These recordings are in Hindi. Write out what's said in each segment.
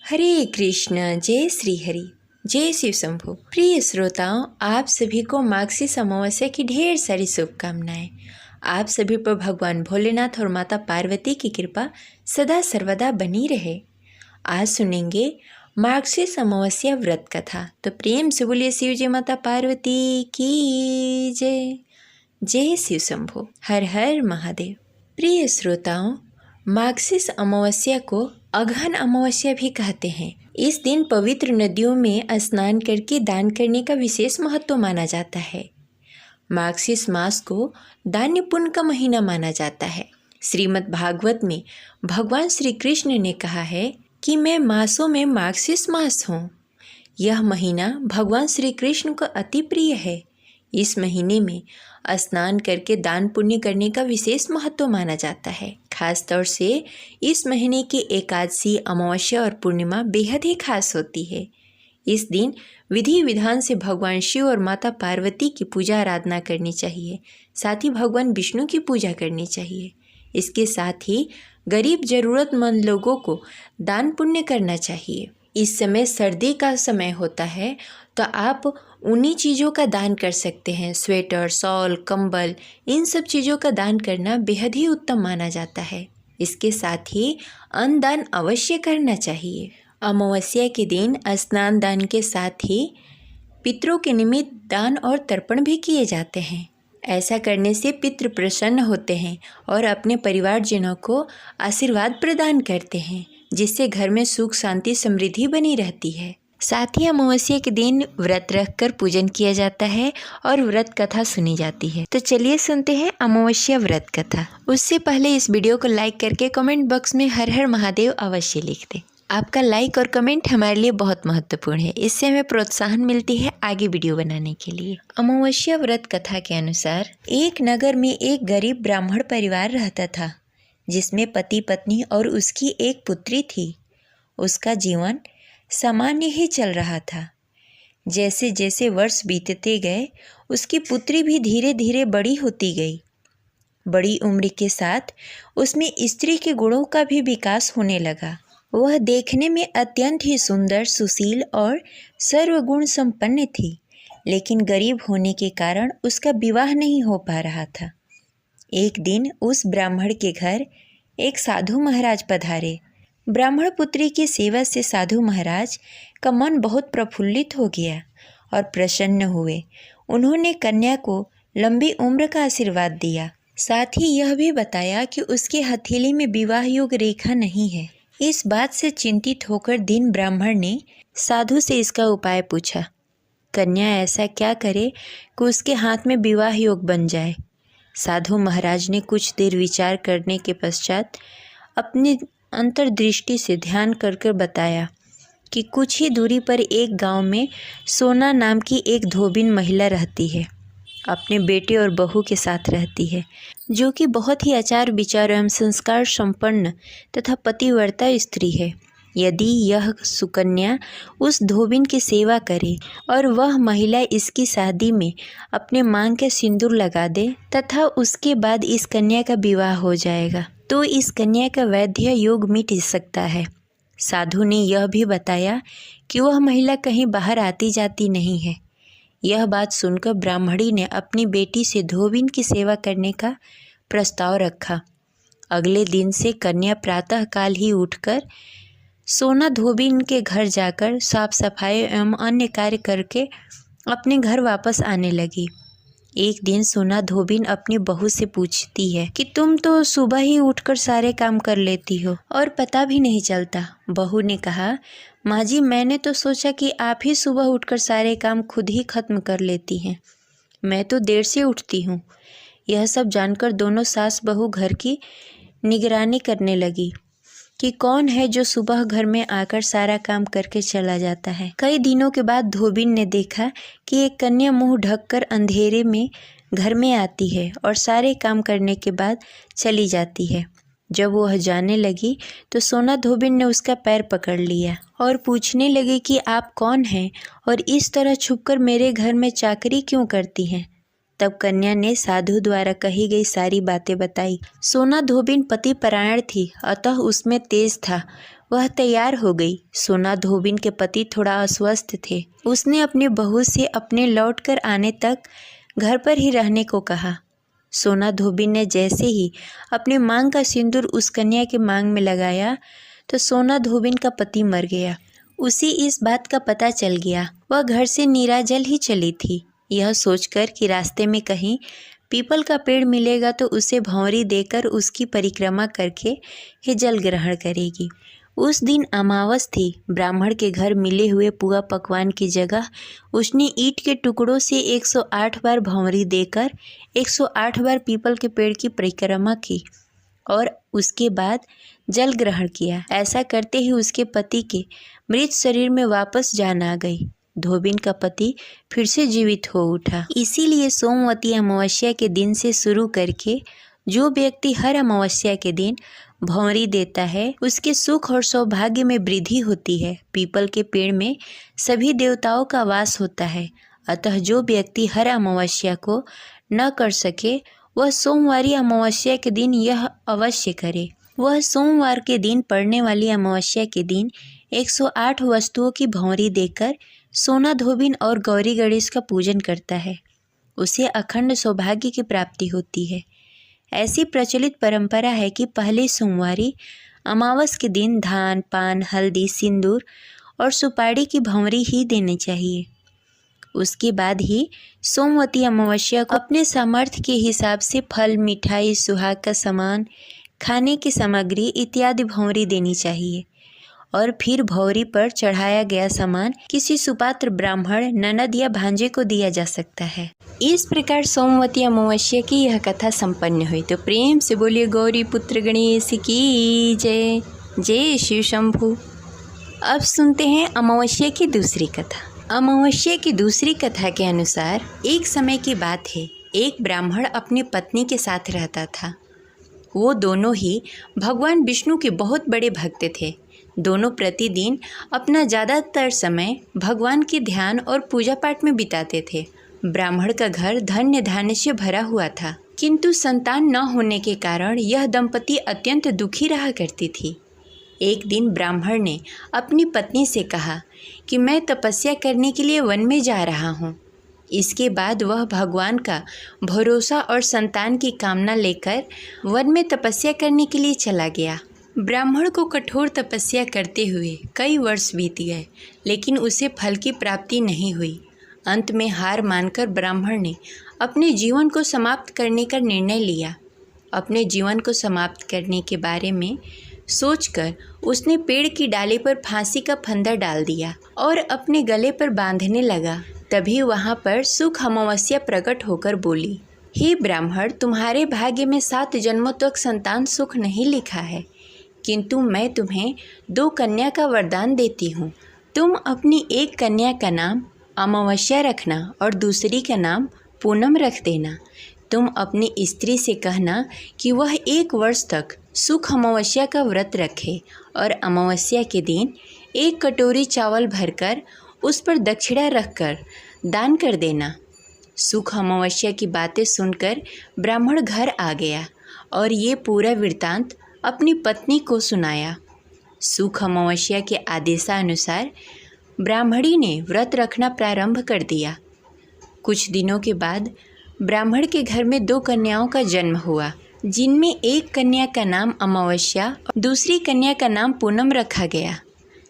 हरे कृष्ण, जय श्री हरि, जय शिव शंभु। प्रिय श्रोताओं, आप सभी को माघ अमावस्या की ढेर सारी शुभकामनाएं। आप सभी पर भगवान भोलेनाथ और माता पार्वती की कृपा सदा सर्वदा बनी रहे। आज सुनेंगे माघ अमावस्या व्रत कथा। तो प्रेम से बोलिए शिव जी माता पार्वती की जय। जय शिव शंभु। हर हर महादेव। प्रिय श्रोताओं, माघ अमावस्या को अगहन अमावस्या भी कहते हैं। इस दिन पवित्र नदियों में स्नान करके दान करने का विशेष महत्व माना जाता है। माघ मास को दान्य पुण्य का महीना माना जाता है। श्रीमद् भागवत में भगवान श्री कृष्ण ने कहा है कि मैं मासों में माघ मास हूँ। यह महीना भगवान श्री कृष्ण को अति प्रिय है। इस महीने में स्नान करके दान पुण्य करने का विशेष महत्व माना जाता है। खास तौर से इस महीने की एकादशी, अमावस्या और पूर्णिमा बेहद ही खास होती है। इस दिन विधि विधान से भगवान शिव और माता पार्वती की पूजा आराधना करनी चाहिए। साथ ही भगवान विष्णु की पूजा करनी चाहिए। इसके साथ ही गरीब जरूरतमंद लोगों को दान पुण्य करना चाहिए। इस समय सर्दी का समय होता है, तो आप उन्हीं चीज़ों का दान कर सकते हैं। स्वेटर, शॉल, कंबल, इन सब चीज़ों का दान करना बेहद ही उत्तम माना जाता है। इसके साथ ही अन्न दान अवश्य करना चाहिए। अमावस्या के दिन स्नान दान के साथ ही पितरों के निमित्त दान और तर्पण भी किए जाते हैं। ऐसा करने से पितृ प्रसन्न होते हैं और अपने परिवारजनों को आशीर्वाद प्रदान करते हैं, जिससे घर में सुख, शांति, समृद्धि बनी रहती है। साथ ही अमावस्या के दिन व्रत रखकर पूजन किया जाता है और व्रत कथा सुनी जाती है। तो चलिए सुनते हैं अमावस्या व्रत कथा। उससे पहले इस वीडियो को लाइक करके कमेंट बॉक्स में हर हर महादेव अवश्य लिख दें। आपका लाइक और कमेंट हमारे लिए बहुत महत्वपूर्ण है। इससे हमें प्रोत्साहन मिलती है आगे वीडियो बनाने के लिए। अमावस्या व्रत कथा के अनुसार एक नगर में एक गरीब ब्राह्मण परिवार रहता था, जिसमें पति पत्नी और उसकी एक पुत्री थी। उसका जीवन सामान्य ही चल रहा था। जैसे जैसे वर्ष बीतते गए, उसकी पुत्री भी धीरे धीरे बड़ी होती गई। बड़ी उम्र के साथ उसमें स्त्री के गुणों का भी विकास होने लगा। वह देखने में अत्यंत ही सुंदर, सुशील और सर्वगुण संपन्न थी, लेकिन गरीब होने के कारण उसका विवाह नहीं हो पा रहा था। एक दिन उस ब्राह्मण के घर एक साधु महाराज पधारे। ब्राह्मण पुत्री की सेवा से साधु महाराज का मन बहुत प्रफुल्लित हो गया और प्रसन्न हुए। उन्होंने कन्या को लंबी उम्र का आशीर्वाद दिया। साथ ही यह भी बताया कि उसकी हथेली में विवाह योग रेखा नहीं है। इस बात से चिंतित होकर दीन ब्राह्मण ने साधु से इसका उपाय पूछा। कन्या ऐसा क्या करे कि उसके हाथ में विवाह योग बन जाए। साधु महाराज ने कुछ देर विचार करने के पश्चात अपनी अंतर्दृष्टि से ध्यान कर कर बताया कि कुछ ही दूरी पर एक गांव में सोना नाम की एक धोबिन महिला रहती है। अपने बेटे और बहू के साथ रहती है, जो कि बहुत ही आचार विचार एवं संस्कार संपन्न तथा पतिव्रता स्त्री है। यदि यह सुकन्या उस धोबिन की सेवा करे और वह महिला इसकी शादी में अपने मांग के सिंदूर लगा दे तथा उसके बाद इस कन्या का विवाह हो जाएगा, तो इस कन्या का वैद्य योग मिट सकता है। साधु ने यह भी बताया कि वह महिला कहीं बाहर आती जाती नहीं है। यह बात सुनकर ब्राह्मणी ने अपनी बेटी से धोबिन की सेवा करने का प्रस्ताव रखा। अगले दिन से कन्या प्रातःकाल ही उठकर सोना धोबिन के घर जाकर साफ सफाई एवं अन्य कार्य करके अपने घर वापस आने लगी। एक दिन सोना धोबिन अपनी बहू से पूछती है कि तुम तो सुबह ही उठकर सारे काम कर लेती हो और पता भी नहीं चलता। बहू ने कहा, माँ जी, मैंने तो सोचा कि आप ही सुबह उठकर सारे काम खुद ही खत्म कर लेती हैं। मैं तो देर से उठती हूँ। यह सब जानकर दोनों सास बहू घर की निगरानी करने लगी कि कौन है जो सुबह घर में आकर सारा काम करके चला जाता है। कई दिनों के बाद धोबिन ने देखा कि एक कन्या मुंह ढककर अंधेरे में घर में आती है और सारे काम करने के बाद चली जाती है। जब वह जाने लगी तो सोना धोबिन ने उसका पैर पकड़ लिया और पूछने लगी कि आप कौन हैं और इस तरह छुपकर मेरे घर में चाकरी क्यों करती हैं। तब कन्या ने साधु द्वारा कही गई सारी बातें बताई। सोना धोबिन पति परायण थी, अतः उसमें तेज था। वह तैयार हो गई। सोना धोबिन के पति थोड़ा अस्वस्थ थे। उसने अपनी बहू से अपने लौटकर आने तक घर पर ही रहने को कहा। सोना धोबिन ने जैसे ही अपने मांग का सिंदूर उस कन्या के मांग में लगाया तो सोना धोबिन का पति मर गया। उसे इस बात का पता चल गया। वह घर से नीराजल ही चली थी, यह सोचकर कि रास्ते में कहीं पीपल का पेड़ मिलेगा तो उसे भंवरी देकर उसकी परिक्रमा करके ही जल ग्रहण करेगी। उस दिन अमावस थी। ब्राह्मण के घर मिले हुए पुआ पकवान की जगह उसने ईंट के टुकड़ों से 108 बार भंवरी देकर 108 बार पीपल के पेड़ की परिक्रमा की और उसके बाद जल ग्रहण किया। ऐसा करते ही उसके पति के मृत शरीर में वापस जान आ गई। धोबिन का पति फिर से जीवित हो उठा। इसीलिए सोमवती अमावस्या के दिन से शुरू करके जो व्यक्ति हर अमावस्या के दिन भंवरी देता है उसके सुख और सौभाग्य में वृद्धि होती है। पीपल के पेड़ में सभी देवताओं का वास होता है। अतः जो व्यक्ति हर अमावस्या को न कर सके वह सोमवारी अमावस्या के दिन यह अवश्य करे। वह सोमवार के दिन पड़ने वाली अमावस्या के दिन 108 वस्तुओं की भंवरी देकर सोना धोबिन और गौरी गणेश का पूजन करता है। उसे अखंड सौभाग्य की प्राप्ति होती है। ऐसी प्रचलित परंपरा है कि पहले सोमवारी अमावस के दिन धान, पान, हल्दी, सिंदूर और सुपारी की भंवरी ही देनी चाहिए। उसके बाद ही सोमवती अमावस्या को अपने सामर्थ्य के हिसाब से फल, मिठाई, सुहाग का सामान, खाने की सामग्री इत्यादि भंवरी देनी चाहिए और फिर भंवरी पर चढ़ाया गया सामान किसी सुपात्र ब्राह्मण, ननद या भांजे को दिया जा सकता है। इस प्रकार सोमवती अमावस्या की यह कथा संपन्न हुई। तो प्रेम से बोलिए गौरी पुत्र गणेश की जय। जय शिव शंभु। अब सुनते हैं अमावस्या की दूसरी कथा। अमावस्या की दूसरी कथा के अनुसार एक समय की बात है, एक ब्राह्मण अपनी पत्नी के साथ रहता था। वो दोनों ही भगवान विष्णु के बहुत बड़े भक्त थे। दोनों प्रतिदिन अपना ज़्यादातर समय भगवान के ध्यान और पूजा पाठ में बिताते थे। ब्राह्मण का घर धन्य धान्य से भरा हुआ था, किंतु संतान न होने के कारण यह दंपति अत्यंत दुखी रहा करती थी। एक दिन ब्राह्मण ने अपनी पत्नी से कहा कि मैं तपस्या करने के लिए वन में जा रहा हूँ। इसके बाद वह भगवान का भरोसा और संतान की कामना लेकर वन में तपस्या करने के लिए चला गया। ब्राह्मण को कठोर तपस्या करते हुए कई वर्ष बीत गए, लेकिन उसे फल की प्राप्ति नहीं हुई। अंत में हार मानकर ब्राह्मण ने अपने जीवन को समाप्त करने का निर्णय लिया। अपने जीवन को समाप्त करने के बारे में सोचकर उसने पेड़ की डाली पर फांसी का फंदा डाल दिया और अपने गले पर बांधने लगा। तभी वहाँ पर सुख अमावस्या प्रकट होकर बोली, हे ब्राह्मण, तुम्हारे भाग्य में 7 जन्मों तक संतान सुख नहीं लिखा है, किंतु मैं तुम्हें 2 कन्या का वरदान देती हूँ। तुम अपनी एक कन्या का नाम अमावस्या रखना और दूसरी का नाम पूनम रख देना। तुम अपनी स्त्री से कहना कि वह 1 वर्ष तक सुख अमावस्या का व्रत रखे और अमावस्या के दिन 1 कटोरी चावल भरकर उस पर दक्षिणा रखकर दान कर देना। सुख अमावस्या की बातें सुनकर ब्राह्मण घर आ गया और ये पूरा वृत्तांत अपनी पत्नी को सुनाया। सुख अमावस्या के आदेशानुसार ब्राह्मणी ने व्रत रखना प्रारंभ कर दिया। कुछ दिनों के बाद ब्राह्मण के घर में 2 कन्याओं का जन्म हुआ, जिनमें एक कन्या का नाम अमावस्या और दूसरी कन्या का नाम पूनम रखा गया।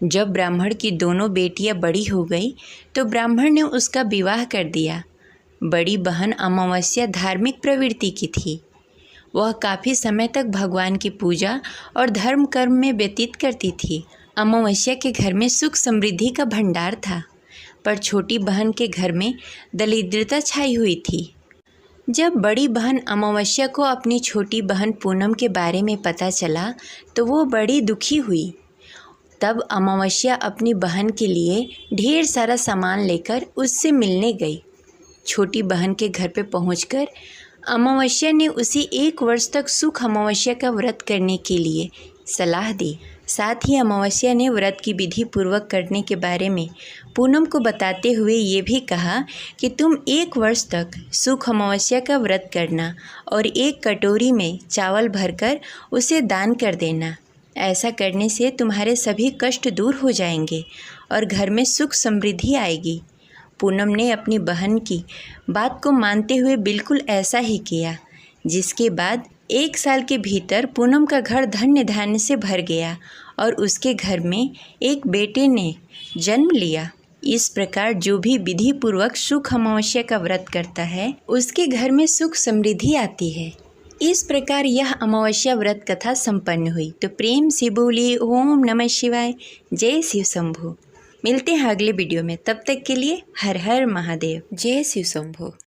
जब ब्राह्मण की दोनों बेटियां बड़ी हो गई तो ब्राह्मण ने उसका विवाह कर दिया। बड़ी बहन अमावस्या धार्मिक प्रवृत्ति की थी। वह काफ़ी समय तक भगवान की पूजा और धर्म कर्म में व्यतीत करती थी। अमावस्या के घर में सुख समृद्धि का भंडार था, पर छोटी बहन के घर में दरिद्रता छाई हुई थी। जब बड़ी बहन अमावस्या को अपनी छोटी बहन पूनम के बारे में पता चला तो वो बड़ी दुखी हुई। तब अमावस्या अपनी बहन के लिए ढेर सारा सामान लेकर उससे मिलने गई। छोटी बहन के घर पर पहुंचकर अमावस्या ने उसे 1 वर्ष तक सुख अमावस्या का व्रत करने के लिए सलाह दी। साथ ही अमावस्या ने व्रत की विधि पूर्वक करने के बारे में पूनम को बताते हुए ये भी कहा कि तुम 1 वर्ष तक सुख अमावस्या का व्रत करना और 1 कटोरी में चावल भरकर उसे दान कर देना। ऐसा करने से तुम्हारे सभी कष्ट दूर हो जाएंगे और घर में सुख समृद्धि आएगी। पूनम ने अपनी बहन की बात को मानते हुए बिल्कुल ऐसा ही किया, जिसके बाद 1 साल के भीतर पूनम का घर धन्य धान्य से भर गया और उसके घर में एक बेटे ने जन्म लिया। इस प्रकार जो भी विधि पूर्वक सुख अमावस्या का व्रत करता है उसके घर में सुख समृद्धि आती है। इस प्रकार यह अमावस्या व्रत कथा संपन्न हुई। तो प्रेम से बोलिए ओम नमः शिवाय, जय शिव शंभो। मिलते हैं अगले वीडियो में, तब तक के लिए हर हर महादेव, जय शिव शंभो।